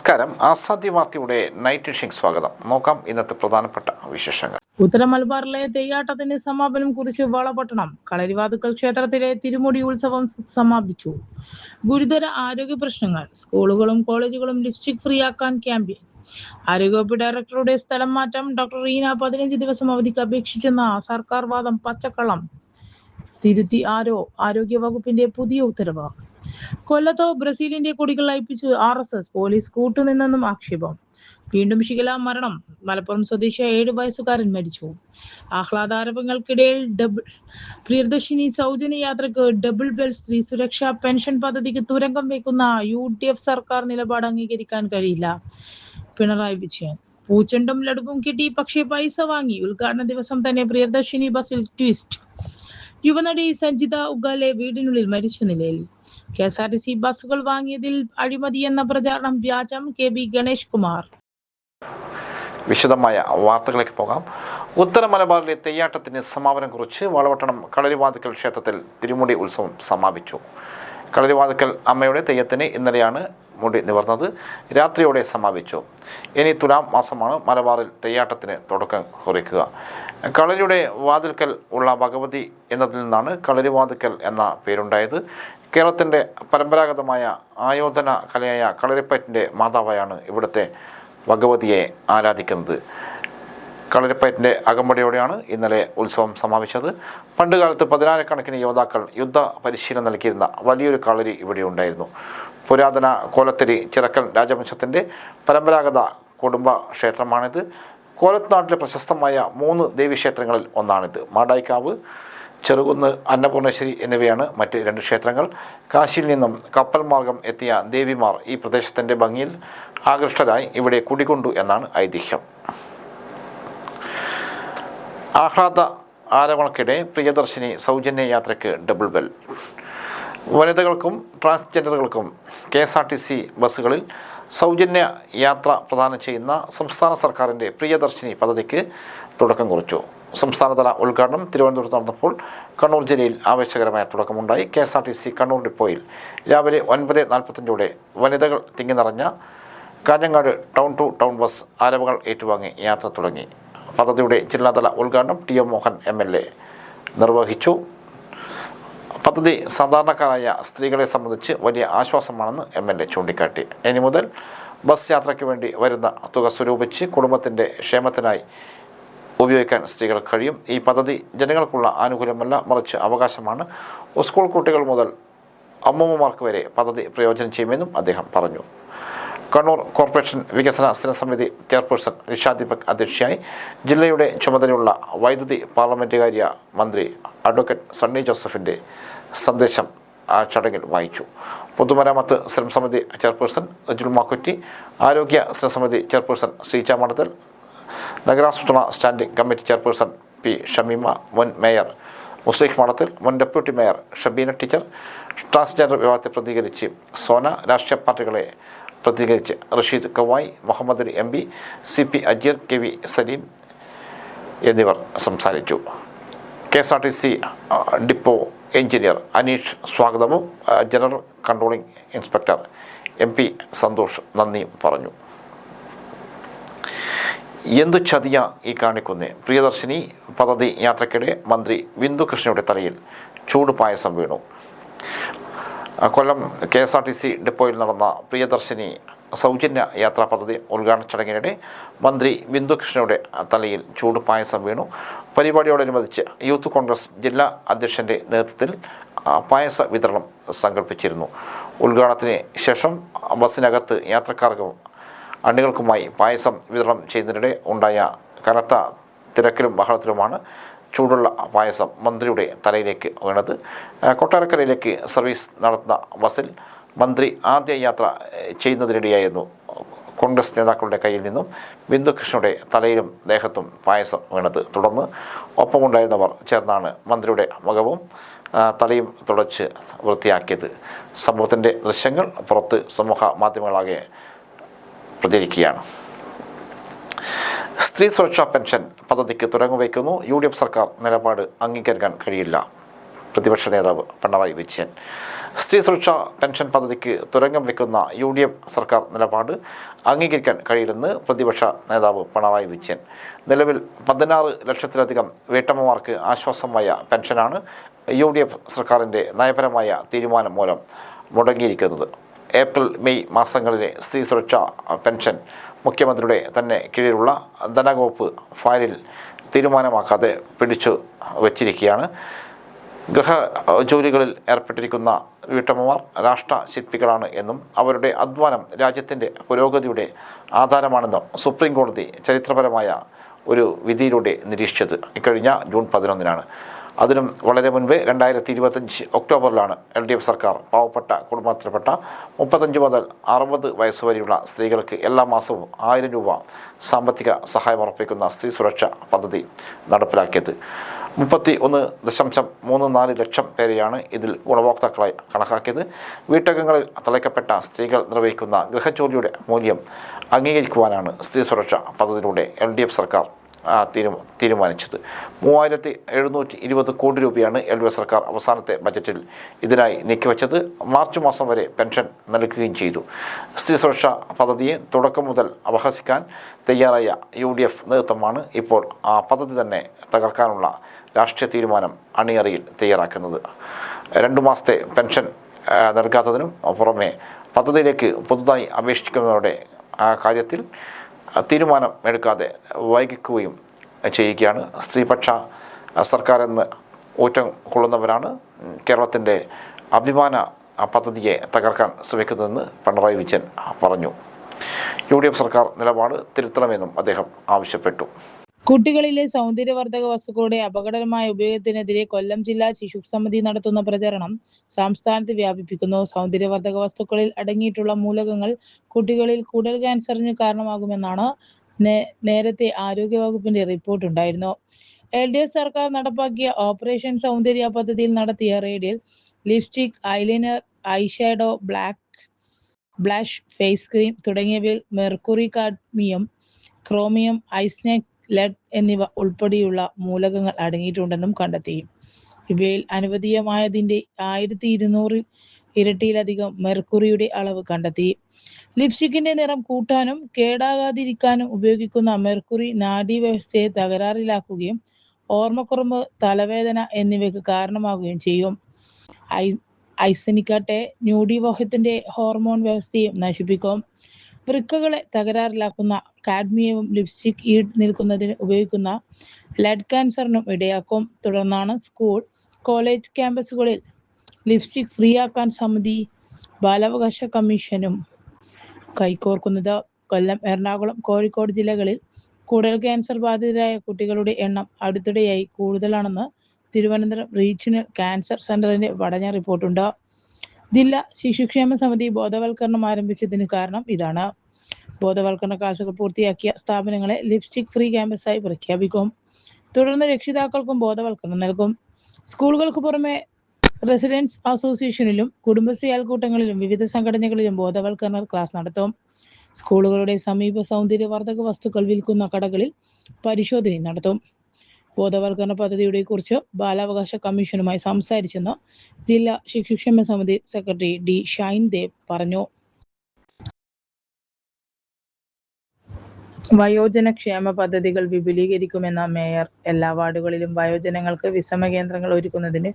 നമസ്കാരം. ആസാദി വാർത്തയുടെ night edition സ്വാഗതം. നോക്കാം ഇന്നത്തെ പ്രധാനപ്പെട്ട വിശേഷങ്ങൾ. ഉത്തര മലബാറിലെ തെയ്യാട്ടത്തിന്റെ സമാപനം കുറിച്ച് വളപട്ടണം. കളരിവാതുക്കൽ ക്ഷേത്രത്തിലെ തിരുമുടി ഉത്സവം സമാപിച്ചു. ഗുരുതര ആരോഗ്യ പ്രശ്നങ്ങൾ. സ്കൂളുകളും കോളേജുകളും ലിപ്സ്റ്റിക് ഫ്രീ ആക്കാൻ ക്യാമ്പയിൻ. ആരോഗ്യവകുപ്പ് ഡയറക്ടറുടെ സ്ഥലം മാറ്റം. ഡോക്ടർ റീന 15 ദിവസം അവധിക്ക് അപേക്ഷിച്ചെന്ന സർക്കാർ വാദം പച്ചക്കള്ളം. തിരുത്തി ആരോഗ്യ വകുപ്പിന്റെ പുതിയ ഉത്തരവ്. കൊല്ലത്ത് ബ്രസീലിന്റെ കൊടികൾ അയപ്പിച്ച് RSS. പോലീസ് കൂട്ടുനിന്നെന്നും ആക്ഷേപം. വീണ്ടും ഷിഗല മരണം. മലപ്പുറം സ്വദേശിയായ 7 വയസ്സുകാരൻ മരിച്ചു. ആഹ്ലാദാരവങ്ങൾക്കിടയിൽ പ്രിയദർശിനി സൗജന്യ യാത്രക്ക് ഡബിൾ ബെൽ. സ്ത്രീ സുരക്ഷാ പെൻഷൻ പദ്ധതിക്ക് തുരങ്കം വെക്കുന്ന UDF സർക്കാർ നിലപാട് അംഗീകരിക്കാൻ കഴിയില്ല. പിണറായി വിജയൻ. പൂച്ചെണ്ടും ലഡുവും കിട്ടി, പക്ഷേ പൈസ വാങ്ങി. ഉദ്ഘാടന ദിവസം തന്നെ പ്രിയദർശിനി ബസ്സിൽ ട്വിസ്റ്റ്. യുവനടി സഞ്ജിത ഉഗാലെ വീടിനുള്ളിൽ മരിച്ച നിലയിൽ. KSRTC ബസ്സുകൾ വാങ്ങിയതിൽ അഴിമതിയെന്ന പ്രചാരണം വ്യാജം. KB ഗണേഷ് കുമാർ. വിശദമായ വാർത്തകളിലേക്ക് പോകാം. ഉത്തര മലബാറിലെ തെയ്യാട്ടത്തിന് സമാപനം കുറിച്ച് വളപട്ടണം കളരിവാതുക്കൽ ക്ഷേത്രത്തിൽ തിരുമുടി ഉത്സവം സമാപിച്ചു. കളരിവാതുക്കൽ അമ്മയുടെ തെയ്യത്തിന് ഇന്നലെയാണ് മുടി നിവർന്നത്. രാത്രിയോടെ സമാപിച്ചു. ഇനി തുലാം മാസമാണ് മലബാറിൽ തെയ്യാട്ടത്തിന് തുടക്കം കുറിക്കുക. കളരിയുടെ വാതിൽക്കൽ ഉള്ള ഭഗവതി എന്നതിൽ നിന്നാണ് കളരിവാതുക്കൽ എന്ന പേരുണ്ടായത്. കേരളത്തിൻ്റെ പരമ്പരാഗതമായ ആയോധന കലയായ കളരിപ്പയറ്റിൻ്റെ മാതാവായാണ് ഇവിടുത്തെ ഭഗവതിയെ ആരാധിക്കുന്നത്. കളരിപ്പയറ്റിൻ്റെ അകമ്പടിയോടെയാണ് ഇന്നലെ ഉത്സവം സമാപിച്ചത്. പണ്ടുകാലത്ത് 10,000-കണക്കിന് യോദ്ധാക്കൾ യുദ്ധ പരിശീലനം നൽകിയിരുന്ന വലിയൊരു കളരി ഇവിടെ ഉണ്ടായിരുന്നു. പുരാതന കോലത്തിരി ചിറക്കൽ രാജവംശത്തിൻ്റെ പരമ്പരാഗത കുടുംബ ക്ഷേത്രമാണിത്. കോലത്ത് നാട്ടിലെ പ്രശസ്തമായ 3 ദേവീക്ഷേത്രങ്ങളിൽ ഒന്നാണിത്. മാടായിക്കാവ്, ചെറുകുന്ന്, അന്നപൂർണേശ്വരി എന്നിവയാണ് മറ്റ് 2 ക്ഷേത്രങ്ങൾ. കാശിയിൽ നിന്നും കപ്പൽ മാർഗം എത്തിയ ദേവിമാർ ഈ പ്രദേശത്തിൻ്റെ ഭംഗിയിൽ ആകൃഷ്ടരായി ഇവിടെ കുടികൊണ്ടു എന്നാണ് ഐതിഹ്യം. ആഹ്ലാദ ആരവങ്ങൾക്കിടെ പ്രിയദർശിനി സൗജന്യ യാത്രയ്ക്ക് ഡബിൾ ബെൽ. വനിതകൾക്കും ട്രാൻസ്ജെൻഡറുകൾക്കും KSRTC ബസ്സുകളിൽ സൗജന്യ യാത്ര പ്രദാനം ചെയ്യുന്ന സംസ്ഥാന സർക്കാരിൻ്റെ പ്രിയദർശിനി പദ്ധതിക്ക് തുടക്കം കുറിച്ചു. സംസ്ഥാനതല ഉദ്ഘാടനം തിരുവനന്തപുരത്ത് നടന്നപ്പോൾ കണ്ണൂർ ജില്ലയിൽ ആവേശകരമായ തുടക്കമുണ്ടായി. KSRTC കണ്ണൂർ ഡിപ്പോയിൽ രാവിലെ 9:45 വനിതകൾ തിങ്ങി നിറഞ്ഞ Kanhangad town to town bus ആരവങ്ങൾ ഏറ്റുവാങ്ങി യാത്ര തുടങ്ങി. പദ്ധതിയുടെ ജില്ലാതല ഉദ്ഘാടനം TM മോഹൻ MLA നിർവഹിച്ചു. പദ്ധതി സാധാരണക്കാരായ സ്ത്രീകളെ സംബന്ധിച്ച് വലിയ ആശ്വാസമാണെന്ന് MLA ചൂണ്ടിക്കാട്ടി. ഇനി മുതൽ ബസ് യാത്രയ്ക്ക് വേണ്ടി വരുന്ന തുക സ്വരൂപിച്ച് കുടുംബത്തിൻ്റെ ക്ഷേമത്തിനായി ഉപയോഗിക്കാൻ സ്ത്രീകൾ കഴിയും. ഈ പദ്ധതി ജനങ്ങൾക്കുള്ള ആനുകൂല്യമല്ല, മറിച്ച് അവകാശമാണ്. സ്കൂൾ കുട്ടികൾ മുതൽ അമ്മൂമ്മമാർക്ക് വരെ പദ്ധതി പ്രയോജനം ചെയ്യുമെന്നും അദ്ദേഹം പറഞ്ഞു. കണ്ണൂർ കോർപ്പറേഷൻ വികസന സ്ഥിരസമിതി ചെയർപേഴ്സൺ നിഷ ദീപക് അധ്യക്ഷയായി. ജില്ലയുടെ ചുമതലയുള്ള വൈദ്യുതി പാർലമെൻറ്റുകാര്യ മന്ത്രി അഡ്വക്കേറ്റ് സണ്ണി ജോസഫിൻ്റെ സന്ദേശം ആ ചടങ്ങിൽ വായിച്ചു. പൊതുമരാമത്ത് സ്ഥിരസമിതി ചെയർപേഴ്സൺ റജുൽ മാക്കുറ്റി, ആരോഗ്യ സ്ഥിരസമിതി ചെയർപേഴ്സൺ ശ്രീജ മണ്ഡൽ, നഗരാസൂത്രണ standing committee chairperson P Shamima, മുൻ മേയർ മുസ്ലിഖ് മഠത്തിൽ, മുൻ deputy mayor Shabeena teacher, transgender വിഭാഗത്തെ പ്രതികരിച്ച് സോന, രാഷ്ട്രീയ പാർട്ടികളെ പ്രതികരിച്ച് Rasheed Kavai, Muhammad Ali MB, CP Ajeer, KV Salim എന്നിവർ സംസാരിച്ചു. KSRTC ഡിപ്പോ എഞ്ചിനീയർ അനീഷ് സ്വാഗതവും general controlling inspector MP Santhosh നന്ദിയും പറഞ്ഞു. എന്ത് ചതിയ ഈ കാണിക്കുന്നേ. പ്രിയദർശിനി പദ്ധതി യാത്രയ്ക്കിടെ മന്ത്രി ബിന്ദു കൃഷ്ണയുടെ തലയിൽ ചൂട് പായസം വീണു. കൊല്ലം KSRTC ഡിപ്പോയിൽ നടന്ന പ്രിയദർശിനി സൗജന്യ യാത്രാ പദ്ധതി ഉദ്ഘാടന ചടങ്ങിനിടെ മന്ത്രി ബിന്ദു കൃഷ്ണയുടെ തലയിൽ ചൂട് പായസം വീണു. പരിപാടിയോടനുബന്ധിച്ച് യൂത്ത് കോൺഗ്രസ് ജില്ലാ അധ്യക്ഷൻ്റെ നേതൃത്വത്തിൽ പായസ വിതരണം സംഘടിപ്പിച്ചിരുന്നു. ഉദ്ഘാടനത്തിന് ശേഷം ബസ്സിനകത്ത് യാത്രക്കാർക്കും അണികൾക്കുമായി പായസം വിതരണം ചെയ്യുന്നതിനിടെ ഉണ്ടായ കനത്ത തിരക്കിലും ബഹളത്തിലുമാണ് ചൂടുള്ള പായസം മന്ത്രിയുടെ തലയിലേക്ക് വീണത്. കൊട്ടാരക്കരയിലേക്ക് സർവീസ് നടത്തുന്ന ബസ്സിൽ മന്ത്രി ആദ്യ യാത്ര ചെയ്യുന്നതിനിടെയായിരുന്നു കോൺഗ്രസ് നേതാക്കളുടെ കയ്യിൽ നിന്നും ബിന്ദു കൃഷ്ണയുടെ തലയിലും ദേഹത്തും പായസം വീണത്. തുടർന്ന് ഒപ്പമുണ്ടായിരുന്നവർ ചേർന്നാണ് മന്ത്രിയുടെ മുഖവും തലയും തുടച്ച് വൃത്തിയാക്കിയത്. സംഭവത്തിൻ്റെ ദൃശ്യങ്ങൾ പുറത്ത് സമൂഹ മാധ്യമങ്ങളാകെ പ്രചരിക്കുകയാണ്. സ്ത്രീ സുരക്ഷാ പെൻഷൻ പദ്ധതിക്ക് തുരങ്കം വയ്ക്കുന്നു. UDF സർക്കാർ നിലപാട് അംഗീകരിക്കാൻ കഴിയില്ല. പ്രതിപക്ഷ നേതാവ് പിണറായി വിജയൻ. സ്ത്രീ സുരക്ഷാ പെൻഷൻ പദ്ധതിക്ക് തുരങ്കം വെക്കുന്ന UDF സർക്കാർ നിലപാട് അംഗീകരിക്കാൻ കഴിയില്ലെന്ന് പ്രതിപക്ഷ നേതാവ് പിണറായി വിജയൻ. നിലവിൽ 16 ലക്ഷത്തിലധികം വീട്ടമ്മമാർക്ക് ആശ്വാസമായ പെൻഷനാണ് UDF സർക്കാരിൻ്റെ നയപരമായ തീരുമാനം മൂലം മുടങ്ങിയിരിക്കുന്നത്. ഏപ്രിൽ മെയ് മാസങ്ങളിലെ സ്ത്രീ സുരക്ഷാ പെൻഷൻ മുഖ്യമന്ത്രിയുടെ തന്നെ കീഴിലുള്ള ധനവകുപ്പ് ഫയലിൽ തീരുമാനമാക്കാതെ പിടിച്ചു വച്ചിരിക്കുകയാണ്. ഗൃഹ ജോലികളിൽ ഏർപ്പെട്ടിരിക്കുന്ന വീട്ടമ്മമാർ രാഷ്ട്രശില്പികളാണ് എന്നും അവരുടെ അധ്വാനം രാജ്യത്തിൻ്റെ പുരോഗതിയുടെ ആധാരമാണെന്നും സുപ്രീം കോടതി ചരിത്രപരമായ ഒരു വിധിയിലൂടെ നിരീക്ഷിച്ചത് ഇക്കഴിഞ്ഞ ജൂൺ 11-നാണ്. അതിനും വളരെ മുൻപ് 2025 ഒക്ടോബറിലാണ് LDF സർക്കാർ പാവപ്പെട്ട കുടുംബത്തിൽപ്പെട്ട 35 മുതൽ 60 വയസ്സുവരെയുള്ള സ്ത്രീകൾക്ക് എല്ലാ മാസവും 1000 രൂപ സാമ്പത്തിക സഹായം ഉറപ്പിക്കുന്ന സ്ത്രീ സുരക്ഷാ പദ്ധതി നടപ്പിലാക്കിയത്. 31.34 ലക്ഷം പേരെയാണ് ഇതിൽ ഗുണഭോക്താക്കളായി കണക്കാക്കിയത്. വീട്ടകങ്ങളിൽ തളയ്ക്കപ്പെട്ട സ്ത്രീകൾ നിർവഹിക്കുന്ന ഗൃഹജോലിയുടെ മൂല്യം അംഗീകരിക്കുവാനാണ് സ്ത്രീ സുരക്ഷാ പദ്ധതിയിലൂടെ LDF സർക്കാർ തീരുമാനിച്ചത്. 3720 കോടി രൂപയാണ് LDF സർക്കാർ അവസാനത്തെ ബജറ്റിൽ ഇതിനായി നീക്കിവെച്ചത്. മാർച്ച് മാസം വരെ പെൻഷൻ നൽകുകയും ചെയ്തു. സ്ത്രീ സുരക്ഷാ പദ്ധതിയെ തുടക്കം മുതൽ അപഹസിക്കാൻ തയ്യാറായ UDF നേതൃത്വമാണ് ഇപ്പോൾ ആ പദ്ധതി തന്നെ തകർക്കാനുള്ള രാഷ്ട്രീയ തീരുമാനം അണിയറയിൽ തയ്യാറാക്കുന്നത്. 2 മാസത്തെ പെൻഷൻ നൽകാത്തതിനും പുറമെ പദ്ധതിയിലേക്ക് പുതുതായി അപേക്ഷിക്കുന്നവരുടെ കാര്യത്തിൽ തീരുമാനം എടുക്കാതെ വൈകിക്കുകയും ചെയ്യുകയാണ്. സ്ത്രീപക്ഷ സർക്കാരെന്ന് ഊറ്റം കൊള്ളുന്നവരാണ് കേരളത്തിൻ്റെ അഭിമാന പദ്ധതിയെ തകർക്കാൻ ശ്രമിക്കുന്നതെന്ന് പിണറായി വിജയൻ പറഞ്ഞു. UDF സർക്കാർ നിലപാട് തിരുത്തണമെന്നും അദ്ദേഹം ആവശ്യപ്പെട്ടു. കുട്ടികളിലെ സൗന്ദര്യവർദ്ധക വസ്തുക്കളുടെ അപകടകരമായ ഉപയോഗത്തിനെതിരെ കൊല്ലം ജില്ലാ ശിശു സമിതി നടത്തുന്ന പ്രചരണം സംസ്ഥാനത്ത് വ്യാപിപ്പിക്കുന്നു. സൗന്ദര്യവർദ്ധക വസ്തുക്കളിൽ അടങ്ങിയിട്ടുള്ള മൂലകങ്ങൾ കുട്ടികളിൽ കുടൽ ക്യാൻസറിന് കാരണമാകുമെന്നാണ് നേരത്തെ ആരോഗ്യവകുപ്പിന്റെ റിപ്പോർട്ടുണ്ടായിരുന്നു. LDF സർക്കാർ നടപ്പാക്കിയ ഓപ്പറേഷൻ സൗന്ദര്യ പദ്ധതിയിൽ നടത്തിയ റെയ്ഡിൽ lipstick, eyeliner, eyeshadow, blush, face cream തുടങ്ങിയവയിൽ മെർക്കുറി, കാഡ്മിയം, ക്രോമിയം, ഐസ്നൈറ്റ്, ലെഡ് എന്നിവ ഉൾപ്പെടെയുള്ള മൂലകങ്ങൾ അടങ്ങിയിട്ടുണ്ടെന്നും കണ്ടെത്തി. ഇവയിൽ അനുവദനീയമായതിന്റെ 1200 ഇരട്ടിയിലധികം മെർക്കുറിയുടെ അളവ് കണ്ടെത്തി. ലിപ്സ്റ്റിക്കിന്റെ നിറം കൂട്ടാനും കേടാകാതിരിക്കാനും ഉപയോഗിക്കുന്ന മെർക്കുറി നാഡീവ്യവസ്ഥയെ തകരാറിലാക്കുകയും ഓർമ്മക്കുറവ്, തലവേദന എന്നിവയ്ക്ക് കാരണമാവുകയും ചെയ്യും. ഐസനിക്കാട്ടെ ന്യൂഡിവോഹത്തിന്റെ ഹോർമോൺ വ്യവസ്ഥയും നശിപ്പിക്കും. വൃക്കകളെ തകരാറിലാക്കുന്ന കാഡ്മിയവും ലിപ്സ്റ്റിക് ഈട് നിൽക്കുന്നതിന് ഉപയോഗിക്കുന്ന ലെഡ് ക്യാൻസറിനും ഇടയാക്കും. തുടർന്നാണ് സ്കൂൾ, കോളേജ് ക്യാമ്പസുകളിൽ ലിപ്സ്റ്റിക് ഫ്രീ ആക്കാൻ സമിതി ബാലാവകാശ കമ്മീഷനും കൈകോർക്കുന്നത്. കൊല്ലം, എറണാകുളം, കോഴിക്കോട് ജില്ലകളിൽ കുടൽ ക്യാൻസർ ബാധിതരായ കുട്ടികളുടെ എണ്ണം അടുത്തിടെയായി കൂടുതലാണെന്ന് തിരുവനന്തപുരം റീജിയണൽ ക്യാൻസർ സെന്ററിന്റെ പഠന റിപ്പോർട്ടുണ്ട്. ജില്ലാ ശിശുക്ഷേമ സമിതി ബോധവൽക്കരണം ആരംഭിച്ചതിന് കാരണം ഇതാണ്. ബോധവൽക്കരണ ക്ലാസുകൾ പൂർത്തിയാക്കിയ സ്ഥാപനങ്ങളെ ലിപ്സ്റ്റിക് ഫ്രീ ക്യാമ്പസായി പ്രഖ്യാപിക്കും. തുടർന്ന് രക്ഷിതാക്കൾക്കും ബോധവൽക്കരണം നൽകും. സ്കൂളുകൾക്ക് പുറമെ റെസിഡൻസ് അസോസിയേഷനിലും കുടുംബശ്രീ അയൽക്കൂട്ടങ്ങളിലും വിവിധ സംഘടനകളിലും ബോധവൽക്കരണ ക്ലാസ് നടത്തും. സ്കൂളുകളുടെ സമീപ സൗന്ദര്യവർദ്ധക വസ്തുക്കൾ വിൽക്കുന്ന കടകളിൽ പരിശോധന നടത്തും. ബോധവൽക്കരണ പദ്ധതിയുടെ കുറിച്ച് ബാലാവകാശ കമ്മീഷനുമായി സംസാരിച്ചെന്ന് ജില്ലാ ശിശുക്ഷേമ സമിതി സെക്രട്ടറി D. ഷൈൻ ദേവ് പറഞ്ഞു. വയോജന ക്ഷേമ പദ്ധതികൾ വിപുലീകരിക്കുമെന്ന മേയർ. എല്ലാ വാർഡുകളിലും വയോജനങ്ങൾക്ക് വിശ്രമ കേന്ദ്രങ്ങൾ ഒരുക്കുന്നതിന്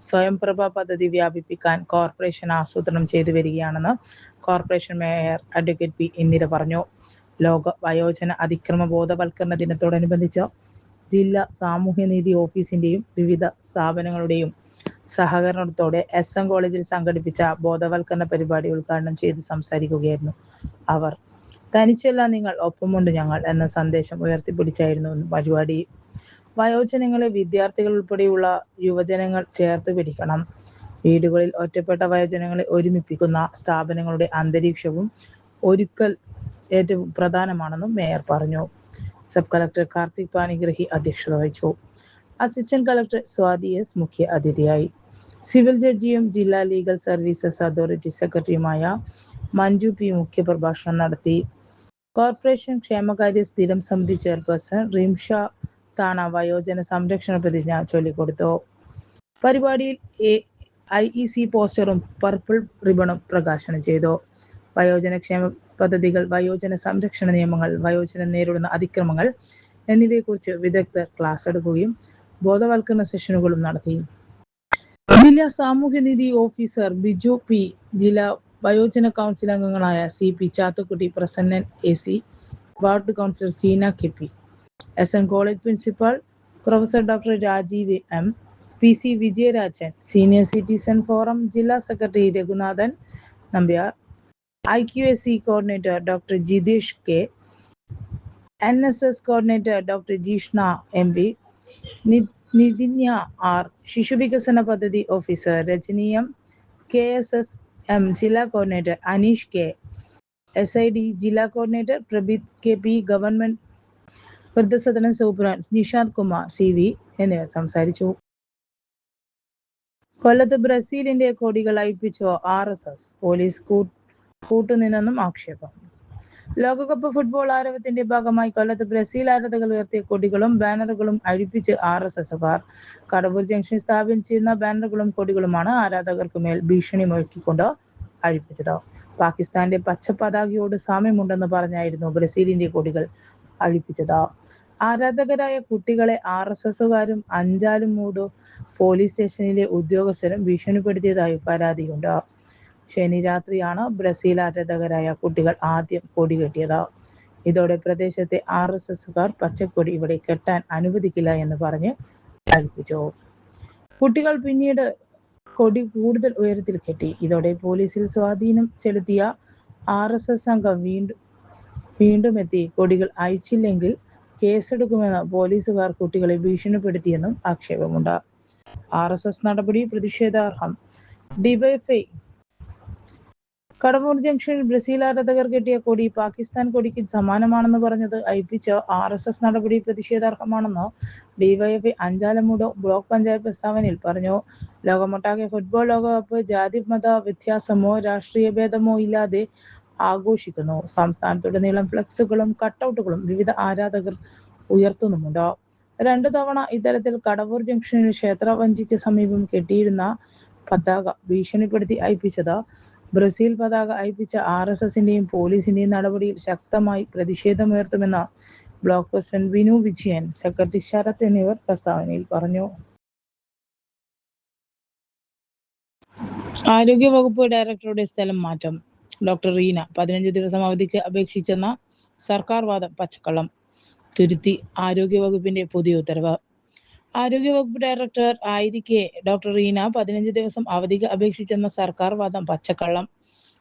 സ്വയംപ്രഭ പദ്ധതി വ്യാപിപ്പിക്കാൻ കോർപ്പറേഷൻ ആസൂത്രണം ചെയ്തു വരികയാണെന്ന് corporation mayor advocate P. Indira പറഞ്ഞു. ലോക വയോജന അതിക്രമ ബോധവൽക്കരണ ദിനത്തോടനുബന്ധിച്ച് ജില്ലാ സാമൂഹ്യനീതി ഓഫീസിന്റെയും വിവിധ സ്ഥാപനങ്ങളുടെയും സഹകരണത്തോടെ SM കോളേജിൽ സംഘടിപ്പിച്ച ബോധവൽക്കരണ പരിപാടി ഉദ്ഘാടനം ചെയ്ത് സംസാരിക്കുകയായിരുന്നു അവർ. തനിച്ചല്ല നിങ്ങൾ, ഒപ്പമുണ്ട് ഞങ്ങൾ എന്ന സന്ദേശം ഉയർത്തിപ്പിടിച്ചായിരുന്നു പരിപാടി. വയോജനങ്ങളെ വിദ്യാർത്ഥികൾ ഉൾപ്പെടെയുള്ള യുവജനങ്ങൾ ചേർത്ത് പിടിക്കണം. വീടുകളിൽ ഒറ്റപ്പെട്ട വയോജനങ്ങളെ ഒരുമിപ്പിക്കുന്ന സ്ഥാപനങ്ങളുടെ അന്തരീക്ഷവും ഒരുക്കൽ ഏറ്റവും പ്രധാനമാണെന്നും മേയർ പറഞ്ഞു. സബ് കളക്ടർ കാർത്തിക് പാണിഗ്രഹി അധ്യക്ഷത വഹിച്ചു. Assistant collector Swathi S. മുഖ്യ അതിഥിയായി. സിവിൽ ജഡ്ജിയും ജില്ലാ ലീഗൽ സർവീസസ് അതോറിറ്റി സെക്രട്ടറിയുമായ മഞ്ജു P. മുഖ്യപ്രഭാഷണം നടത്തി. കോർപ്പറേഷൻ ക്ഷേമകാര്യ സ്ഥിരം സമിതി ചെയർപേഴ്സൺ റിംഷ താണ വയോജന സംരക്ഷണ പ്രതിജ്ഞ ചൊല്ലിക്കൊടുത്തു. പരിപാടിയിൽ IEC പോസ്റ്ററും പർപ്പിൾ റിബണും പ്രകാശനം ചെയ്തു. വയോജനക്ഷേമ പദ്ധതികൾ, വയോജന സംരക്ഷണ നിയമങ്ങൾ, വയോജനം നേരിടുന്ന അതിക്രമങ്ങൾ എന്നിവയെക്കുറിച്ച് വിദഗ്ധർ ക്ലാസ് എടുക്കുകയും ബോധവൽക്കരണ സെഷനുകളും നടത്തി. ജില്ലാ സാമൂഹ്യനീതി ഓഫീസർ ബിജു പി, ജില്ലാ വയോജന കൗൺസിൽ അംഗങ്ങളായ CP Chathukutty, Prasannan AC, ward councillor Seena KP, SN college principal professor doctor Rajeev M, PC Vijayarajan, senior citizen forum ജില്ലാ secretary Raghunathan Nambiar, IQAC coordinator doctor Jithesh K, NSS coordinator doctor Jeeshna MB, Nithinya R, ശിശുവികസന പദ്ധതി ഓഫീസർ രജനി M, KSSM ജില്ലാ coordinator Aneesh K, SID ജില്ലാ coordinator Prabith KP, government വൃദ്ധസദന superintendent Nishad Kumar CV എന്നിവർ സംസാരിച്ചു. കൊല്ലത്ത് ബ്രസീലിന്റെ കൊടികൾ അഴിപ്പിച്ചു RSS, പോലീസ് കൂട്ടുനിന്നെന്നും ആക്ഷേപം. ലോകകപ്പ് ഫുട്ബോൾ ആരവത്തിന്റെ ഭാഗമായി കൊല്ലത്ത് ബ്രസീൽ ആരാധകർ ഉയർത്തിയ കൊടികളും ബാനറുകളും അഴിപ്പിച്ച് RSSകാർ. കടവൂർ ജംഗ്ഷൻ സ്ഥാപിച്ചിരുന്ന ബാനറുകളും കൊടികളുമാണ് ആരാധകർക്ക് മേൽ ഭീഷണി മുഴക്കിക്കൊണ്ട് അഴിപ്പിച്ചത്. പാകിസ്ഥാന്റെ പച്ച പതാകയോട് സാമ്യമുണ്ടെന്ന് പറഞ്ഞായിരുന്നു ബ്രസീലിന്റെ കൊടികൾ അഴിപ്പിച്ചത്. ആരാധകരായ കുട്ടികളെ RSSകാരും അഞ്ചാലുമൂട് പോലീസ് സ്റ്റേഷനിലെ ഉദ്യോഗസ്ഥരും ഭീഷണിപ്പെടുത്തിയതായി പരാതിയുണ്ട്. ശനി രാത്രിയാണ് ബ്രസീൽ ആരാധകരായ കുട്ടികൾ ആദ്യം കൊടി കെട്ടിയത്. ഇതോടെ പ്രദേശത്തെ RSSകാർ പച്ചക്കൊടി ഇവിടെ കെട്ടാൻ അനുവദിക്കില്ല എന്ന് പറഞ്ഞ് അഴിപ്പിച്ചു. കുട്ടികൾ പിന്നീട് കൊടി കൂടുതൽ ഉയരത്തിൽ കെട്ടി. ഇതോടെ പോലീസിൽ സ്വാധീനം ചെലുത്തിയ RSS സംഘം വീണ്ടും എത്തി കൊടികൾ അയച്ചില്ലെങ്കിൽ കേസെടുക്കുമെന്ന് പോലീസുകാർ കുട്ടികളെ ഭീഷണിപ്പെടുത്തിയെന്നും ആക്ഷേപമുണ്ട്. RSS നടപടി പ്രതിഷേധാർഹം. ഡിവൈഎഫ്ഐ കടവൂർ ജംഗ്ഷനിൽ ബ്രസീൽ ആരാധകർ കെട്ടിയ കൊടി പാകിസ്ഥാൻ കൊടിക്ക് സമാനമാണെന്ന് പറഞ്ഞത് അഴിപ്പിച്ച RSS നടപടി പ്രതിഷേധാർഹമാണെന്ന് ഡിവൈഎഫ്ഐ അഞ്ചാലമൂട് ബ്ലോക്ക് പഞ്ചായത്ത് പ്രസ്താവനയിൽ പറഞ്ഞു. ലോകമൊട്ടാകെ ഫുട്ബോൾ ലോകകപ്പ് ജാതി മത വ്യത്യാസമോ രാഷ്ട്രീയ ഭേദമോ ഇല്ലാതെ ആഘോഷിക്കുന്നു. സംസ്ഥാനത്തുടനീളം ഫ്ലക്സുകളും കട്ടൗട്ടുകളും വിവിധ ആരാധകർ ഉയർത്തുന്നുമുണ്ട്. 2 തവണ ഇത്തരത്തിൽ കടവൂർ ജംഗ്ഷനിൽ ക്ഷേത്രവഞ്ചിക്ക് സമീപം കെട്ടിയിരുന്ന പതാക ഭീഷണിപ്പെടുത്തി അഴിപ്പിച്ചത്. ബ്രസീൽ പതാക അഴിപ്പിച്ച RSSന്റെയും പോലീസിന്റെയും നടപടിയിൽ ശക്തമായി പ്രതിഷേധമുയർത്തുമെന്ന് block president Vinu Vijayan, secretary Sarath എന്നിവർ പ്രസ്താവനയിൽ പറഞ്ഞു. ആരോഗ്യവകുപ്പ് ഡയറക്ടറുടെ സ്ഥലം മാറ്റം. ഡോക്ടർ റീന 15 ദിവസം അവധിക്ക് അപേക്ഷിച്ചെന്ന സർക്കാർ വാദം പച്ചക്കള്ളം. തുരുത്തി ആരോഗ്യവകുപ്പിന്റെ പുതിയ ഉത്തരവ്. ആരോഗ്യവകുപ്പ് ഡയറക്ടർ ആയിരിക്കെ ഡോക്ടർ റീന 15 ദിവസം അവധിക്ക് അപേക്ഷിച്ചെന്ന സർക്കാർ വാദം പച്ചക്കള്ളം.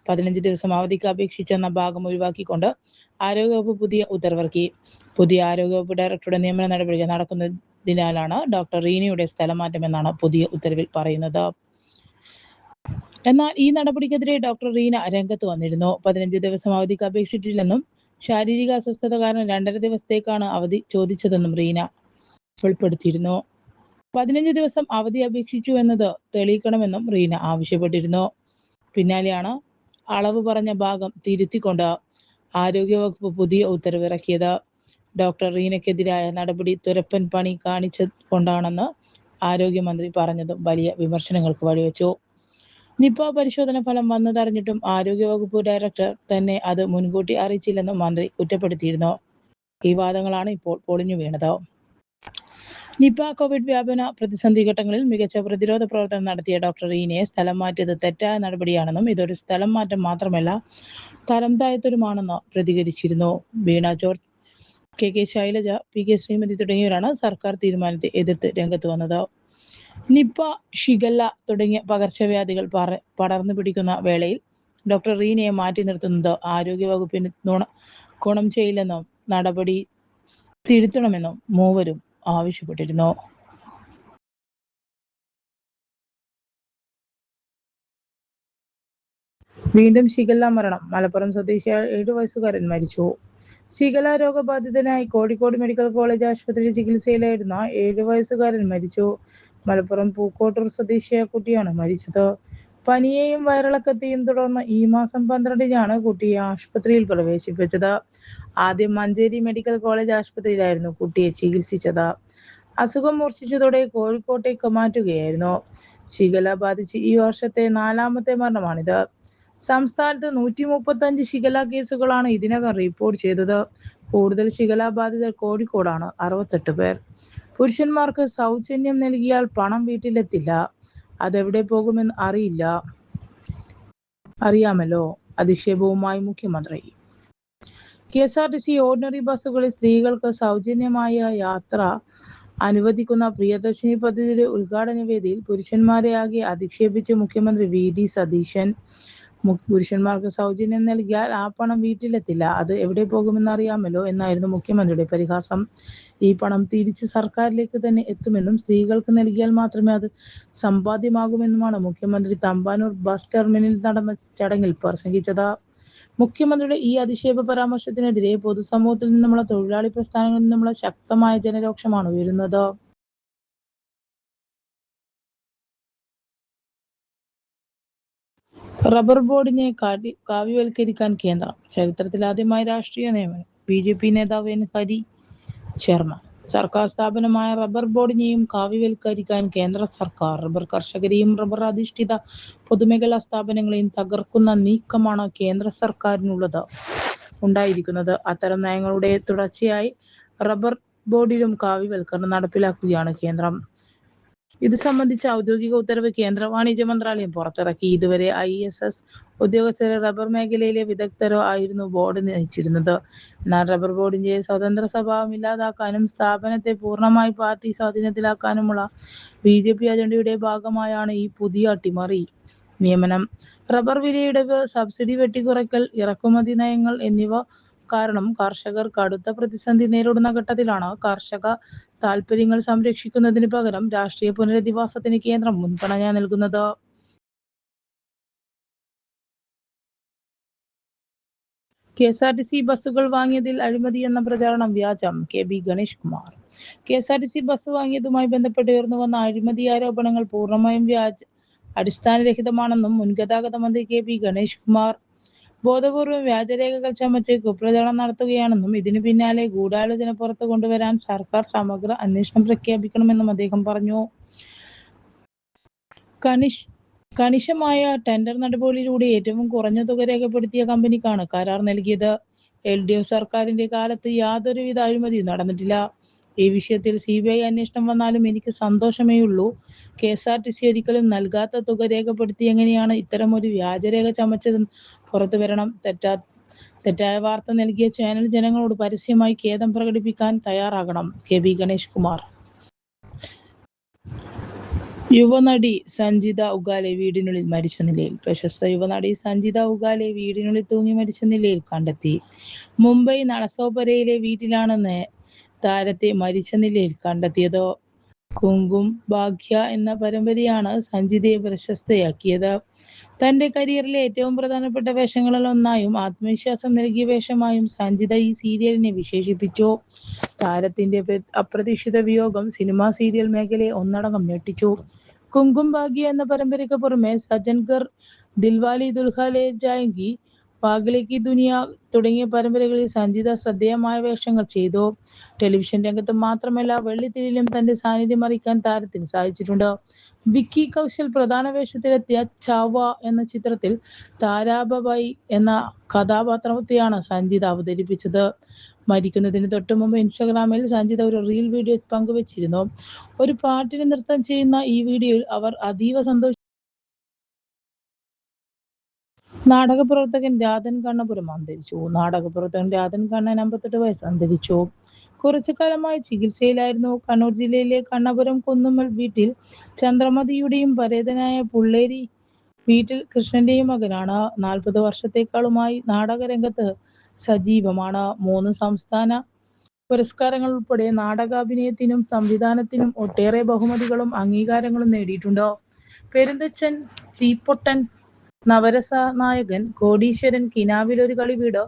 15 ദിവസം അവധിക്ക് അപേക്ഷിച്ചെന്ന ഭാഗം ഒഴിവാക്കിക്കൊണ്ട് ആരോഗ്യവകുപ്പ് പുതിയ ഉത്തരവിറക്കി. പുതിയ ആരോഗ്യവകുപ്പ് ഡയറക്ടറുടെ നിയമന നടപടികൾ നടക്കുന്നതിനാലാണ് ഡോക്ടർ റീനയുടെ സ്ഥലമാറ്റമെന്നാണ് പുതിയ ഉത്തരവിൽ പറയുന്നത്. എന്നാൽ ഈ നടപടിക്കെതിരെ ഡോക്ടർ റീന രംഗത്ത് വന്നിരുന്നു. 15 ദിവസം അവധിക്ക് അപേക്ഷിച്ചിട്ടില്ലെന്നും ശാരീരിക അസ്വസ്ഥത കാരണം 2.5 ദിവസത്തേക്കാണ് അവധി ചോദിച്ചതെന്നും റീന ഉൾപ്പെടുത്തിയിരുന്നു. 15 ദിവസം അവധി അപേക്ഷിച്ചു എന്നത് തെളിയിക്കണമെന്നും റീന ആവശ്യപ്പെട്ടിരുന്നു. പിന്നാലെയാണ് അളവ് പറഞ്ഞ ഭാഗം തിരുത്തിക്കൊണ്ട് ആരോഗ്യവകുപ്പ് പുതിയ ഉത്തരവിറക്കിയത്. ഡോക്ടർ റീനയ്ക്കെതിരായ നടപടി തുരപ്പൻ പണി കാണിച്ചുകൊണ്ടാണെന്ന് ആരോഗ്യമന്ത്രി പറഞ്ഞതും വലിയ വിമർശനങ്ങൾക്ക് വഴിവെച്ചു. നിപ പരിശോധന ഫലം വന്നതറിഞ്ഞിട്ടും ആരോഗ്യവകുപ്പ് ഡയറക്ടർ തന്നെ അത് മുൻകൂട്ടി അറിയിച്ചില്ലെന്നും മന്ത്രി കുറ്റപ്പെടുത്തിയിരുന്നു. ഈ വാദങ്ങളാണ് ഇപ്പോൾ പൊളിഞ്ഞു വീണത്. നിപ കോവിഡ് വ്യാപന പ്രതിസന്ധി ഘട്ടങ്ങളിൽ മികച്ച പ്രതിരോധ പ്രവർത്തനം നടത്തിയ ഡോക്ടർ റീനയെ സ്ഥലം മാറ്റിയത് തെറ്റായ നടപടിയാണെന്നും ഇതൊരു സ്ഥലം മാറ്റം മാത്രമല്ല തരം താഴ്ത്തലുമാണെന്ന് പ്രതികരിച്ചിരുന്നു. Veena George, KK Shailaja, PK Sreemathi തുടങ്ങിയവരാണ് സർക്കാർ തീരുമാനത്തെ എതിർത്ത് രംഗത്ത് വന്നത്. നിപ, ഷിഗല്ല തുടങ്ങിയ പകർച്ചവ്യാധികൾ പടർന്നു പിടിക്കുന്ന വേളയിൽ ഡോക്ടർ റീനയെ മാറ്റി നിർത്തുന്നത് ആരോഗ്യവകുപ്പിന് ഗുണം ചെയ്യില്ലെന്നും നടപടി തിരുത്തണമെന്നും മൂവരും ആവശ്യപ്പെട്ടിരുന്നു. വീണ്ടും ഷിഗല്ല മരണം. മലപ്പുറം സ്വദേശിയായ 7 വയസ്സുകാരൻ മരിച്ചു. ഷിഗല്ല രോഗബാധിതനായി കോഴിക്കോട് മെഡിക്കൽ കോളേജ് ആശുപത്രിയിൽ ചികിത്സയിലായിരുന്ന 7 വയസ്സുകാരൻ മരിച്ചു. മലപ്പുറം പൂക്കോട്ടൂർ സ്വദേശിയായ കുട്ടിയാണ് മരിച്ചത്. പനിയെയും വയറിളക്കത്തെയും തുടർന്ന് ഈ മാസം 12-നാണ് കുട്ടിയെ ആശുപത്രിയിൽ പ്രവേശിപ്പിച്ചത്. ആദ്യം മഞ്ചേരി മെഡിക്കൽ കോളേജ് ആശുപത്രിയിലായിരുന്നു കുട്ടിയെ ചികിത്സിച്ചത്. അസുഖം മൂർച്ഛിച്ചതോടെ കോഴിക്കോട്ടേക്ക് മാറ്റുകയായിരുന്നു. ഷിഗല ബാധിച്ച് ഈ വർഷത്തെ 4ാമത്തെ മരണമാണിത്. സംസ്ഥാനത്ത് 135 ഷിഗല കേസുകളാണ് ഇതിനകം റിപ്പോർട്ട് ചെയ്തത്. കൂടുതൽ ഷിഗല ബാധിതർ കോഴിക്കോടാണ്, 68 പേർ. പുരുഷന്മാർക്ക് സൗജന്യം നൽകിയാൽ പണം വീട്ടിലെത്തില്ല, അതെവിടെ പോകുമെന്ന് അറിയാമല്ലോ, അധിക്ഷേപവുമായി മുഖ്യമന്ത്രി. KSRTC ഓർഡിനറി ബസ്സുകളിൽ സ്ത്രീകൾക്ക് സൗജന്യമായ യാത്ര അനുവദിക്കുന്ന പ്രിയദർശിനി പദ്ധതിയുടെ ഉദ്ഘാടന വേദിയിൽ പുരുഷന്മാരെ ആകെ അധിക്ഷേപിച്ച് മുഖ്യമന്ത്രി VD സതീശൻ. പുരുഷന്മാർക്ക് സൗജന്യം നൽകിയാൽ ആ പണം വീട്ടിലെത്തില്ല, അത് എവിടെ പോകുമെന്ന് അറിയാമല്ലോ എന്നായിരുന്നു മുഖ്യമന്ത്രിയുടെ പരിഹാസം. ഈ പണം തിരിച്ച് സർക്കാരിലേക്ക് തന്നെ എത്തുമെന്നും സ്ത്രീകൾക്ക് നൽകിയാൽ മാത്രമേ അത് സമ്പാദ്യമാകുമെന്നുമാണ് മുഖ്യമന്ത്രി തമ്പാനൂർ ബസ് ടെർമിനലിൽ നടന്ന ചടങ്ങിൽ പ്രസംഗിച്ചത്. മുഖ്യമന്ത്രിയുടെ ഈ അധിക്ഷേപ പരാമർശത്തിനെതിരെ പൊതുസമൂഹത്തിൽ നിന്നുമുള്ള തൊഴിലാളി പ്രസ്ഥാനങ്ങളിൽ നിന്നുമുള്ള ശക്തമായ ജനരോക്ഷമാണ് ഉയരുന്നത്. റബ്ബർ ബോർഡിനെ കാവ്യവൽക്കരിക്കാൻ കേന്ദ്രം. ചരിത്രത്തിലാദ്യമായി രാഷ്ട്രീയ നിയമനം. BJP നേതാവ് N. ഹരി ചെയർമാൻ. സർക്കാർ സ്ഥാപനമായ റബ്ബർ ബോർഡിനെയും കാവ്യവൽക്കരിക്കാൻ കേന്ദ്ര സർക്കാർ. റബ്ബർ കർഷകരെയും റബ്ബർ അധിഷ്ഠിത പൊതുമേഖലാ സ്ഥാപനങ്ങളെയും തകർക്കുന്ന നീക്കമാണ് കേന്ദ്ര സർക്കാരിനുണ്ടായിരിക്കുന്നത്. അത്തരം നയങ്ങളുടെ തുടർച്ചയായി റബ്ബർ ബോർഡിലും കാവ്യവൽക്കരണം നടപ്പിലാക്കുകയാണ് കേന്ദ്രം. ഇത് സംബന്ധിച്ച ഔദ്യോഗിക ഉത്തരവ് കേന്ദ്ര വാണിജ്യ മന്ത്രാലയം പുറത്തിറക്കി. ഇതുവരെ IAS ഉദ്യോഗസ്ഥരോ റബ്ബർ മേഖലയിലെ വിദഗ്ധരോ ആയിരുന്നു ബോർഡ് നയിച്ചിരുന്നത്. എന്നാൽ റബ്ബർ ബോർഡിന്റെ സ്വതന്ത്ര സ്വഭാവം ഇല്ലാതാക്കാനും സ്ഥാപനത്തെ പൂർണ്ണമായി പാർട്ടി സ്വാധീനത്തിലാക്കാനുമുള്ള BJP അജണ്ടയുടെ ഭാഗമായാണ് ഈ പുതിയ അട്ടിമറി നിയമനം. റബ്ബർ വിലയിടിവ്, സബ്സിഡി വെട്ടിക്കുറയ്ക്കൽ, ഇറക്കുമതി നയങ്ങൾ എന്നിവ കാരണം കർഷകർ കടുത്ത പ്രതിസന്ധി നേരിടുന്ന ഘട്ടത്തിലാണ് കർഷക താൽപര്യങ്ങൾ സംരക്ഷിക്കുന്നതിന് പകരം രാഷ്ട്രീയ പുനരധിവാസത്തിന് കേന്ദ്രം മുൻഗണന നൽകുന്നത്. KSRTC ബസ്സുകൾ വാങ്ങിയതിൽ അഴിമതിയെന്ന പ്രചാരണം വ്യാജം. KB Ganesh Kumar. KSRTC bus വാങ്ങിയതുമായി ബന്ധപ്പെട്ട് ഉയർന്നുവന്ന അഴിമതി ആരോപണങ്ങൾ പൂർണ്ണമായും അടിസ്ഥാനരഹിതമാണെന്നും മുൻഗതാഗത മന്ത്രി KB ഗണേഷ് കുമാർ ബോധപൂർവം വ്യാജരേഖകൾ ചമച്ച് കുപ്രചരണം നടത്തുകയാണെന്നും ഇതിനു പിന്നാലെ ഗൂഢാലോചന പുറത്തു കൊണ്ടുവരാൻ സർക്കാർ സമഗ്ര അന്വേഷണം പ്രഖ്യാപിക്കണമെന്നും അദ്ദേഹം പറഞ്ഞു. കണിശമായ ടെൻഡർ നടപടിയിലൂടെ ഏറ്റവും കുറഞ്ഞ തുക രേഖപ്പെടുത്തിയ കമ്പനിക്കാണ് കരാർ നൽകിയത്. LDF സർക്കാരിന്റെ കാലത്ത് യാതൊരുവിധ അഴിമതിയും നടന്നിട്ടില്ല. ഈ വിഷയത്തിൽ CBI അന്വേഷണം വന്നാലും എനിക്ക് സന്തോഷമേയുള്ളൂ. KSRTC ഒരിക്കലും നൽകാത്ത തുക രേഖപ്പെടുത്തി എങ്ങനെയാണ് ഇത്തരമൊരു വ്യാജരേഖ ചമച്ചതെന്ന് പുറത്തു വരണം. തെറ്റായ വാർത്ത നൽകിയ ചാനൽ ജനങ്ങളോട് പരസ്യമായി ഖേദം പ്രകടിപ്പിക്കാൻ തയ്യാറാകണം. KB ഗണേഷ് കുമാർ. യുവനടി സഞ്ജിത ഉഗാലെ വീടിനുള്ളിൽ മരിച്ച നിലയിൽ. പ്രശസ്ത യുവനടി സഞ്ജിത ഉഗാലെ വീടിനുള്ളിൽ തൂങ്ങി മരിച്ച നിലയിൽ കണ്ടെത്തി. മുംബൈ നളസോപരയിലെ വീട്ടിലാണ് താരത്തെ മരിച്ച നിലയിൽ കണ്ടെത്തിയത്. കുങ്കും ഭാഗ്യ എന്ന പരമ്പരയാണ് സഞ്ജിതയെ പ്രശസ്തയാക്കിയത്. തന്റെ കരിയറിലെ ഏറ്റവും പ്രധാനപ്പെട്ട വേഷങ്ങളിൽ ഒന്നായും ആത്മവിശ്വാസം നൽകിയ വേഷമായും സഞ്ജിത ഈ സീരിയലിനെ വിശേഷിപ്പിച്ചു. താരത്തിന്റെ അപ്രതീക്ഷിത വിയോഗം സിനിമാ സീരിയൽ മേഖലയെ ഒന്നടങ്കം ഞെട്ടിച്ചു. കുങ്കും ഭാഗ്യ എന്ന പരമ്പരയ്ക്ക് പുറമെ സജ്ജൻ ഘർ, ദിൽവാലെ ദുൽഹനിയ ലേ ജായേംഗി, പാഗ്ലേ കി ദുനിയ തുടങ്ങിയ പരമ്പരകളിൽ സഞ്ജിത ശ്രദ്ധേയമായ വേഷങ്ങൾ ചെയ്തു. ടെലിവിഷൻ രംഗത്ത് മാത്രമല്ല വെള്ളിത്തിരയിലും തന്റെ സാന്നിധ്യം അറിയിക്കാൻ താരത്തിന് സാധിച്ചിട്ടുണ്ട്. വിക്കി കൗശൽ പ്രധാന വേഷത്തിലെത്തിയ ചാവ എന്ന ചിത്രത്തിൽ താരാബായി എന്ന കഥാപാത്രത്തെയാണ് സഞ്ജിത അവതരിപ്പിച്ചത്. മരിക്കുന്നതിന് തൊട്ടു മുമ്പ് ഇൻസ്റ്റഗ്രാമിൽ സഞ്ജിത ഒരു റീൽ വീഡിയോ പങ്കുവച്ചിരുന്നു. ഒരു പാട്ടിന് നൃത്തം ചെയ്യുന്ന ഈ വീഡിയോയിൽ അവർ അതീവ സന്തോഷം. നാടകപ്രവർത്തകൻ രാധൻ കണ്ണപുരം അന്തരിച്ചു. നാടകപ്രവർത്തകൻ രാധൻ കണ്ണൻ 58 വയസ്സ് അന്തരിച്ചു. കുറച്ചു കാലമായി ചികിത്സയിലായിരുന്നു. കണ്ണൂർ ജില്ലയിലെ കണ്ണപുരം കുന്നുമ്മൽ വീട്ടിൽ ചന്ദ്രമതിയുടെയും പരേതനായ പുള്ളേരി വീട്ടിൽ കൃഷ്ണന്റെയും മകനാണ്. 40 വർഷത്തേക്കാളുമായി നാടകരംഗത്ത് സജീവമാണ്. 3 സംസ്ഥാന പുരസ്കാരങ്ങൾ ഉൾപ്പെടെ നാടകാഭിനയത്തിനും സംവിധാനത്തിനും ഒട്ടേറെ ബഹുമതികളും അംഗീകാരങ്ങളും നേടിയിട്ടുണ്ട്. പെരുന്തച്ചൻ, തീപ്പൊട്ടൻ, നവരസ നായകൻ, കോടീശ്വരൻ, കിനാവിലൊരു കളിവീട്,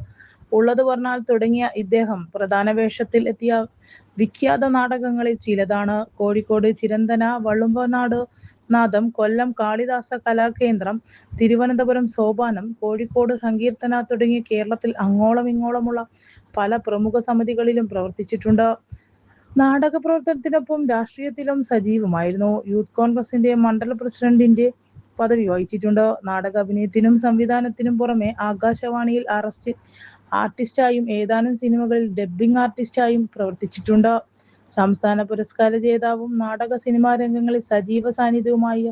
ഉള്ളത് പറഞ്ഞാൽ തുടങ്ങിയ ഇദ്ദേഹം പ്രധാന വേഷത്തിൽ എത്തിയ വിഖ്യാത നാടകങ്ങളിൽ ചിലതാണ്. കോഴിക്കോട് ചിരന്തന, വള്ളുവനാട് നാദം, കൊല്ലം കാളിദാസ കലാകേന്ദ്രം, തിരുവനന്തപുരം സോപാനം, കോഴിക്കോട് സങ്കീർത്തന തുടങ്ങിയ കേരളത്തിൽ അങ്ങോളം ഇങ്ങോളമുള്ള പല പ്രമുഖ സമിതികളിലും പ്രവർത്തിച്ചിട്ടുണ്ട്. നാടക പ്രവർത്തനത്തിനൊപ്പം രാഷ്ട്രീയത്തിലും സജീവമായിരുന്നു. യൂത്ത് കോൺഗ്രസിന്റെ മണ്ഡല പ്രസിഡന്റിന്റെ പദവി വഹിച്ചിട്ടുണ്ട്. നാടക അഭിനയത്തിനും സംവിധാനത്തിനും പുറമെ ആകാശവാണിയിൽ ആർട്ടിസ്റ്റായും ഏതാനും സിനിമകളിൽ ഡബ്ബിംഗ് ആർട്ടിസ്റ്റായും പ്രവർത്തിച്ചിട്ടുണ്ട്. സംസ്ഥാന പുരസ്കാര ജേതാവും നാടക സിനിമാ രംഗങ്ങളിൽ സജീവ സാന്നിധ്യവുമായ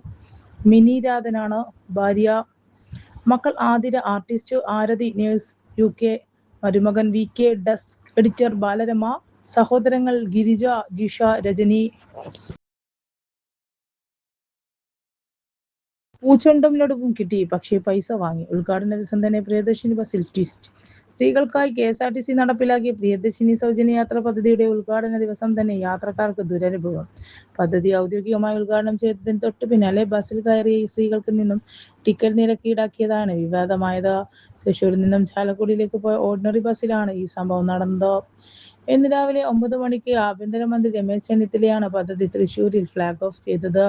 മിനി രാധനാണ് ഭാര്യ. മക്കൾ ആതിര ആർട്ടിസ്റ്റ്, ആരതി നഴ്സ്, UK, മരുമകൻ VK ഡെസ്ക് എഡിറ്റർ ബാലരമ, സഹോദരങ്ങൾ ഗിരിജ, ജിഷ, രജനി. പൂച്ചെണ്ടും ലഡുവും കിട്ടി, പക്ഷേ പൈസ വാങ്ങി. ഉദ്ഘാടന ദിവസം തന്നെ പ്രിയദർശിനി ബസ്സിൽ ട്വിസ്റ്റ്. സ്ത്രീകൾക്കായി KSRTC നടപ്പിലാക്കിയ പ്രിയദർശിനി സൗജന്യ യാത്ര പദ്ധതിയുടെ ഉദ്ഘാടന ദിവസം തന്നെ യാത്രക്കാർക്ക് ദുരനുഭവം. പദ്ധതി ഔദ്യോഗികമായി ഉദ്ഘാടനം ചെയ്തതിന് തൊട്ടു പിന്നാലെ ബസ്സിൽ കയറിയ സ്ത്രീകൾക്ക് നിന്നും ടിക്കറ്റ് നിരക്ക് ഈടാക്കിയതാണ് വിവാദമായത്. തൃശ്ശൂരിൽ നിന്നും ചാലക്കുടിയിലേക്ക് പോയ ഓർഡിനറി ബസ്സിലാണ് ഈ സംഭവം നടന്നത്. ഇന്ന് രാവിലെ 9 മണിക്ക് ആഭ്യന്തരമന്ത്രി രമേശ് ചെന്നിത്തലയാണ് പദ്ധതി തൃശ്ശൂരിൽ ഫ്ലാഗ് ഓഫ് ചെയ്തത്.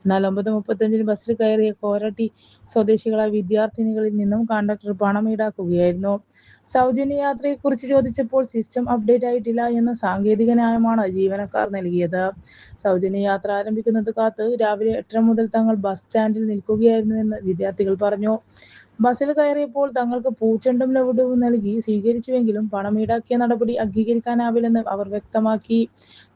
എന്നാൽ 9:35 ബസ്സിൽ കയറിയ കോരട്ടി സ്വദേശികളായ വിദ്യാർത്ഥിനികളിൽ നിന്നും കണ്ടക്ടർ പണം ഈടാക്കുകയായിരുന്നു. സൗജന്യ യാത്രയെക്കുറിച്ച് ചോദിച്ചപ്പോൾ സിസ്റ്റം അപ്ഡേറ്റ് ആയിട്ടില്ല എന്ന സാങ്കേതിക ന്യായമാണ് ജീവനക്കാർ നൽകിയത്. സൗജന്യ യാത്ര ആരംഭിക്കുന്നത് കാത്ത് രാവിലെ 8:30 മുതൽ തങ്ങൾ ബസ് സ്റ്റാൻഡിൽ നിൽക്കുകയായിരുന്നുവെന്ന് വിദ്യാർത്ഥികൾ പറഞ്ഞു. ബസ്സിൽ കയറിയപ്പോൾ തങ്ങൾക്ക് പൂച്ചെണ്ടും ലഡുവും നൽകി സ്വീകരിച്ചുവെങ്കിലും പണം ഈടാക്കിയ നടപടി അംഗീകരിക്കാനാവില്ലെന്ന് അവർ വ്യക്തമാക്കി.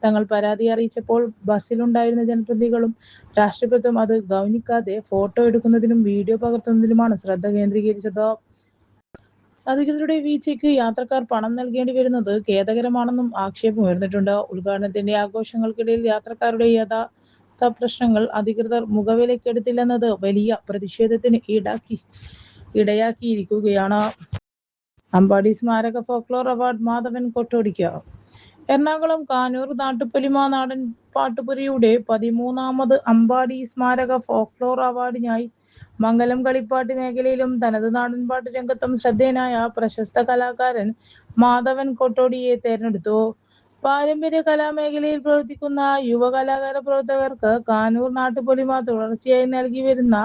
തങ്ങൾ പരാതി അറിയിച്ചപ്പോൾ ബസ്സിലുണ്ടായിരുന്ന ജനപ്രതിനിധികളും രാഷ്ട്രപതിയും അത് ഗൗനിക്കാതെ ഫോട്ടോ എടുക്കുന്നതിലും വീഡിയോ പകർത്തുന്നതിലുമാണ് ശ്രദ്ധ കേന്ദ്രീകരിച്ചത്. അധികൃതരുടെ വീഴ്ചയ്ക്ക് യാത്രക്കാർ പണം നൽകേണ്ടി വരുന്നത് ഖേദകരമാണെന്നും ആക്ഷേപം ഉയർന്നിട്ടുണ്ട്. ഉദ്ഘാടനത്തിന്റെ ആഘോഷങ്ങൾക്കിടയിൽ യാത്രക്കാരുടെ യഥാർത്ഥ പ്രശ്നങ്ങൾ അധികൃതർ മുഖവിലക്കെടുത്തില്ലെന്നത് വലിയ പ്രതിഷേധത്തിന് ഇടയാക്കിയിരിക്കുകയാണ്. അമ്പാടി സ്മാരക ഫോക്ലോർ അവാർഡ് മാധവൻ കൊട്ടോടിക്ക്. എറണാകുളം കാനൂർ നാട്ടുപൊലിമ നാടൻ പാട്ടുപുരയുടെ 13ാമത് അമ്പാടി സ്മാരക ഫോക്ലോർ അവാർഡിനായി മംഗലം കളിപ്പാട്ട് മേഖലയിലും തനത് നാടൻപാട്ട് രംഗത്തും ശ്രദ്ധേയനായ പ്രശസ്ത കലാകാരൻ മാധവൻ കൊട്ടോടിയെ തെരഞ്ഞെടുത്തു. പാരമ്പര്യ കലാമേഖലയിൽ പ്രവർത്തിക്കുന്ന യുവ കലാകാര പ്രവർത്തകർക്ക് കാനൂർ നാട്ടുപൊലിമ തുടർച്ചയായി നൽകി വരുന്ന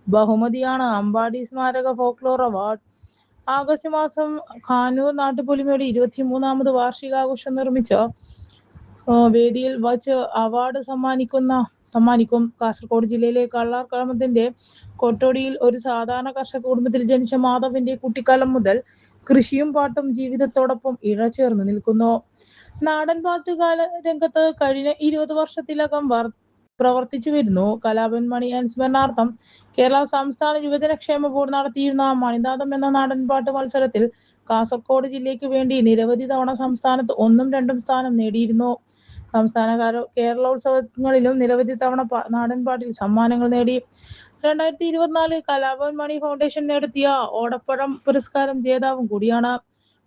ബഹുമതിയാണ് അമ്പാടി സ്മാരക ഫോക്ലോർ അവാർഡ്. ആഗസ്റ്റ് മാസം കാനൂർ നാട്ടുപൊലിമയുടെ 23ാമത് വാർഷികാഘോഷം നിർമ്മിച്ച വേദിയിൽ വച്ച് അവാർഡ് സമ്മാനിക്കും. കാസർഗോഡ് ജില്ലയിലെ കള്ളാർകടമത്തിന്റെ കൊട്ടോടിയിൽ ഒരു സാധാരണ കർഷക കുടുംബത്തിൽ ജനിച്ച മാധവന്റെ കുട്ടിക്കാലം മുതൽ കൃഷിയും പാട്ടും ജീവിതത്തോടൊപ്പം ഇഴചേർന്ന് നിൽക്കുന്നു. നാടൻ പാട്ടുകാല രംഗത്ത് കഴിഞ്ഞ 20 വർഷത്തിലകം പ്രവർത്തിച്ചു വരുന്നു. കലാഭവൻ മണി അനുസ്മരണാർത്ഥം കേരള സംസ്ഥാന യുവജനക്ഷേമ ബോർഡ് നടത്തിയിരുന്ന മണിനാഥം എന്ന നാടൻപാട്ട് മത്സരത്തിൽ കാസർഗോഡ് ജില്ലയ്ക്ക് വേണ്ടി നിരവധി തവണ സംസ്ഥാനത്ത് 1ഉം 2ഉം സ്ഥാനം നേടിയിരുന്നു. സംസ്ഥാന കേരളോത്സവങ്ങളിലും നിരവധി തവണ നാടൻപാട്ടിൽ സമ്മാനങ്ങൾ നേടി. 2024 കലാഭവൻ മണി ഫൗണ്ടേഷൻ നടത്തിയ ഓടപ്പഴം പുരസ്കാരം ജേതാവും കൂടിയാണ്.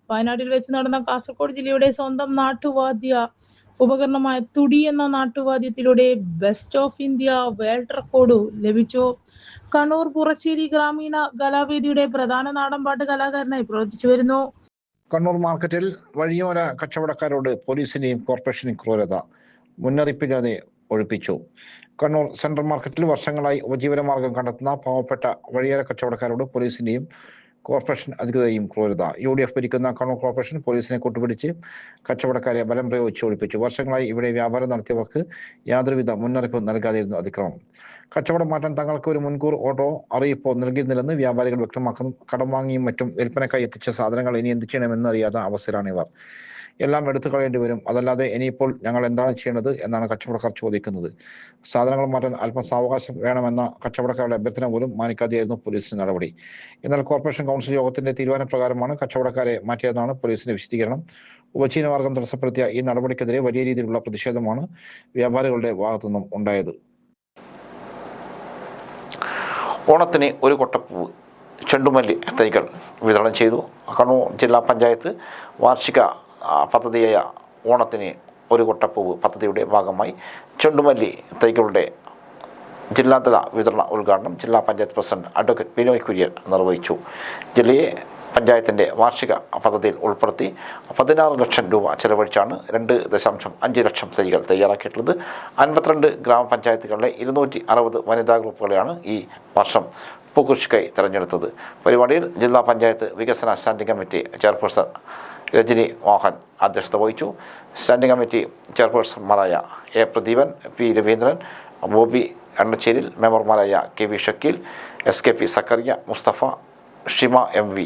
വയനാട്ടിൽ വെച്ച് നടന്ന കാസർഗോഡ് ജില്ലയുടെ സ്വന്തം നാട്ടുവാദ്യ ഉപകരണമായ തുടി എന്ന നാട്ടുവാദ്യത്തിലൂടെ best of India world record ലഭിച്ചു. കണ്ണൂർ പുറശ്ശേരി ഗ്രാമീണ കലാവേദിയുടെ പ്രധാന നാടൻപാട്ട് കലാകാരനായി പ്രവർത്തിച്ചു വരുന്നു. കണ്ണൂർ മാർക്കറ്റിൽ വഴിയോര കച്ചവടക്കാരോട് പോലീസിനെയും കോർപ്പറേഷനെയും ക്രൂരത. മുന്നറിയിപ്പില്ലാതെ ഒഴിപ്പിച്ചു. കണ്ണൂർ സെൻട്രൽ മാർക്കറ്റിൽ വർഷങ്ങളായി ഉപജീവനമാർഗം കണ്ടെത്തുന്ന പാവപ്പെട്ട വഴിയോര കച്ചവടക്കാരോട് പോലീസിന്റെയും കോർപ്പറേഷൻ അധികൃതരെയും ക്രൂരത. UDF ഭരിക്കുന്ന കണ്ണൂർ കോർപ്പറേഷൻ പോലീസിനെ കൂട്ടുപിടിച്ച് കച്ചവടക്കാരെ ബലം പ്രയോഗിച്ച് ഒഴിപ്പിച്ചു. വർഷങ്ങളായി ഇവിടെ വ്യാപാരം നടത്തിയവർക്ക് യാതൊരുവിധ മുന്നറിയിപ്പ് നൽകാതെയിരുന്നു അതിക്രമം. കച്ചവടം മാറ്റാൻ തങ്ങൾക്ക് ഒരു മുൻകൂർ ഓട്ടോ അറിയിപ്പോ നൽകിയിരുന്നില്ലെന്ന് വ്യാപാരികൾ വ്യക്തമാക്കുന്നു. കടം വാങ്ങിയും മറ്റും വിൽപ്പനക്കായി എത്തിച്ച സാധനങ്ങൾ ഇനി എന്ത് ചെയ്യണമെന്ന് അറിയാത്ത അവസ്ഥയിലാണ് ഇവർ. എല്ലാം എടുത്തു കളയേണ്ടി വരും, അതല്ലാതെ ഇനിയിപ്പോൾ ഞങ്ങൾ എന്താണ് ചെയ്യേണ്ടത് എന്നാണ് കച്ചവടക്കാർ ചോദിക്കുന്നത്. സാധനങ്ങൾ മാറ്റാൻ അല്പം സാവകാശം വേണമെന്ന കച്ചവടക്കാരുടെ അഭ്യർത്ഥന പോലും മാനിക്കാതെയായിരുന്നു പോലീസിന്റെ നടപടി. എന്നാൽ കോർപ്പറേഷൻ കൗൺസിൽ യോഗത്തിന്റെ തീരുമാനപ്രകാരമാണ് കച്ചവടക്കാരെ മാറ്റിയതെന്നാണ് പോലീസിന്റെ വിശദീകരണം. ഉപജീവനമാർഗം തടസ്സപ്പെടുത്തിയ ഈ നടപടിക്കെതിരെ വലിയ രീതിയിലുള്ള പ്രതിഷേധമാണ് വ്യാപാരികളുടെ ഭാഗത്തുനിന്നും ഉണ്ടായത്. ഓണത്തിന് ഒരു കൊട്ടപ്പൂവ് ചെണ്ടുമല്ലി തൈകൾ വിതരണം ചെയ്തു. കണ്ണൂർ ജില്ലാ പഞ്ചായത്ത് വാർഷിക പദ്ധതിയായ ഓണത്തിന് ഒരു കൊട്ടപ്പൂവ് പദ്ധതിയുടെ ഭാഗമായി ചെണ്ടുമല്ലി തൈകളുടെ ജില്ലാതല വിതരണ ഉദ്ഘാടനം ജില്ലാ പഞ്ചായത്ത് പ്രസിഡന്റ് അഡ്വക്കേറ്റ് ബിനോയ് കുര്യൻ നിർവഹിച്ചു. ജില്ലയെ പഞ്ചായത്തിൻ്റെ വാർഷിക പദ്ധതിയിൽ ഉൾപ്പെടുത്തി 16 ലക്ഷം രൂപ ചെലവഴിച്ചാണ് 2.5 ലക്ഷം തൈകൾ തയ്യാറാക്കിയിട്ടുള്ളത്. 52 ഗ്രാമപഞ്ചായത്തുകളിലെ 260 വനിതാ ഗ്രൂപ്പുകളെയാണ് ഈ വർഷം പൂക്കൃഷിക്കായി തിരഞ്ഞെടുത്തത്. പരിപാടിയിൽ ജില്ലാ പഞ്ചായത്ത് വികസന standing committee chairperson Rajani Mohan അധ്യക്ഷത വഹിച്ചു. സ്റ്റാൻഡിംഗ് കമ്മിറ്റി ചെയർപേഴ്സൺമാരായ A Pradeepan, P Raveendran, Bobby Ennacheril, മെമ്പർമാരായ K V Shakeel, SKP Zakaria, Musthafa, Shima MV,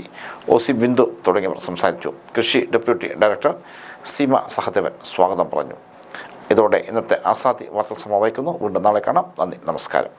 OC Bindu തുടങ്ങിയവർ സംസാരിച്ചു. കൃഷി ഡെപ്യൂട്ടി ഡയറക്ടർ സീമ സഹദേവൻ സ്വാഗതം പറഞ്ഞു. ഇതോടെ ഇന്നത്തെ ആസാദി വാർത്തകൾ സമാപിക്കുന്നു. വീണ്ടും നാളെ കാണാം. നന്ദി, നമസ്കാരം.